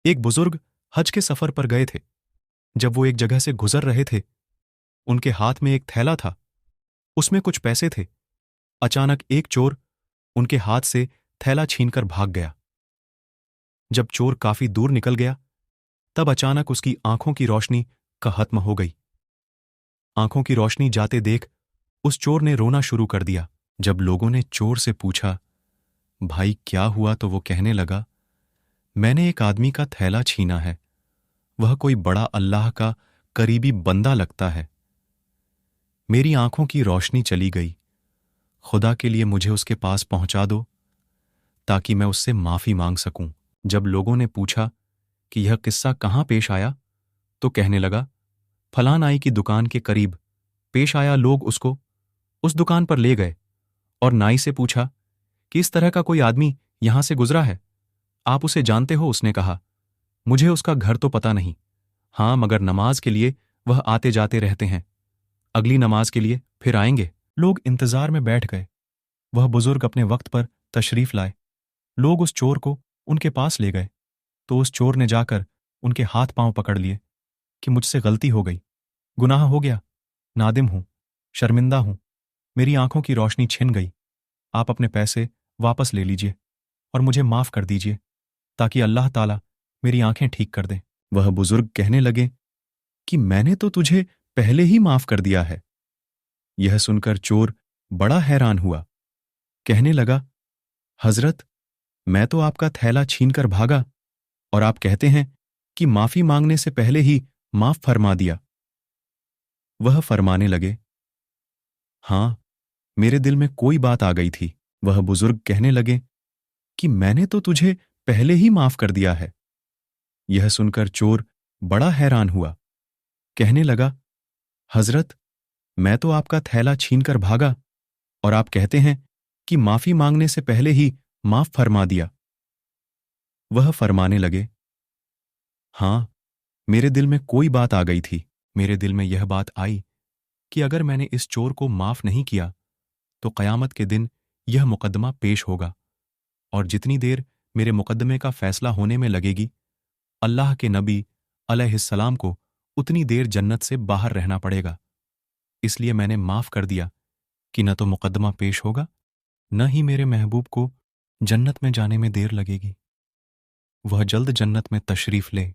एक बुजुर्ग हज के सफर पर गए थे। जब वो एक जगह से गुजर रहे थे, उनके हाथ में एक थैला था। उसमें कुछ पैसे थे। अचानक एक चोर उनके हाथ से थैला छीनकर भाग गया। जब चोर काफी दूर निकल गया, तब अचानक उसकी आंखों की रोशनी खत्म हो गई। आंखों की रोशनी जाते देख उस चोर ने रोना शुरू कर दिया। जब लोगों ने चोर से पूछा, भाई क्या हुआ, तो वो कहने लगा, मैंने एक आदमी का थैला छीना है। वह कोई बड़ा अल्लाह का करीबी बंदा लगता है। मेरी आंखों की रोशनी चली गई। खुदा के लिए मुझे उसके पास पहुंचा दो ताकि मैं उससे माफी मांग सकूं। जब लोगों ने पूछा कि यह किस्सा कहां पेश आया, तो कहने लगा, फलां नाई की दुकान के करीब पेश आया। लोग उसको उस दुकान पर ले गए और नाई से पूछा कि इस तरह का कोई आदमी यहां से गुजरा है, आप उसे जानते हो? उसने कहा, मुझे उसका घर तो पता नहीं, हां मगर नमाज के लिए वह आते जाते रहते हैं। अगली नमाज के लिए फिर आएंगे। लोग इंतजार में बैठ गए। वह बुजुर्ग अपने वक्त पर तशरीफ लाए। लोग उस चोर को उनके पास ले गए तो उस चोर ने जाकर उनके हाथ पांव पकड़ लिए कि मुझसे गलती हो गई, गुनाह हो गया, नादिम हूं, शर्मिंदा हूं, मेरी आंखों की रोशनी छिन गई। आप अपने पैसे वापस ले लीजिए और मुझे माफ कर दीजिए ताकि अल्लाह ताला मेरी आंखें ठीक कर दे। वह बुजुर्ग कहने लगे कि मैंने तो तुझे पहले ही माफ कर दिया है। यह सुनकर चोर बड़ा हैरान हुआ। कहने लगा, हजरत, मैं तो आपका थैला छीनकर भागा और आप कहते हैं कि माफी मांगने से पहले ही माफ फरमा दिया। वह फरमाने लगे, हां, मेरे दिल में कोई बात आ गई थी। वह बुजुर्ग कहने लगे कि मैंने तो तुझे पहले ही माफ कर दिया है। यह सुनकर चोर बड़ा हैरान हुआ। कहने लगा, हजरत, मैं तो आपका थैला छीनकर भागा और आप कहते हैं कि माफी मांगने से पहले ही माफ फरमा दिया। वह फरमाने लगे, हां, मेरे दिल में कोई बात आ गई थी। मेरे दिल में यह बात आई कि अगर मैंने इस चोर को माफ नहीं किया तो कयामत के दिन यह मुकदमा पेश होगा और जितनी देर मेरे मुकदमे का फैसला होने में लगेगी, अल्लाह के नबी अलैहिस्सलाम को उतनी देर जन्नत से बाहर रहना पड़ेगा। इसलिए मैंने माफ कर दिया कि न तो मुकदमा पेश होगा, न ही मेरे महबूब को जन्नत में जाने में देर लगेगी। वह जल्द जन्नत में तशरीफ ले।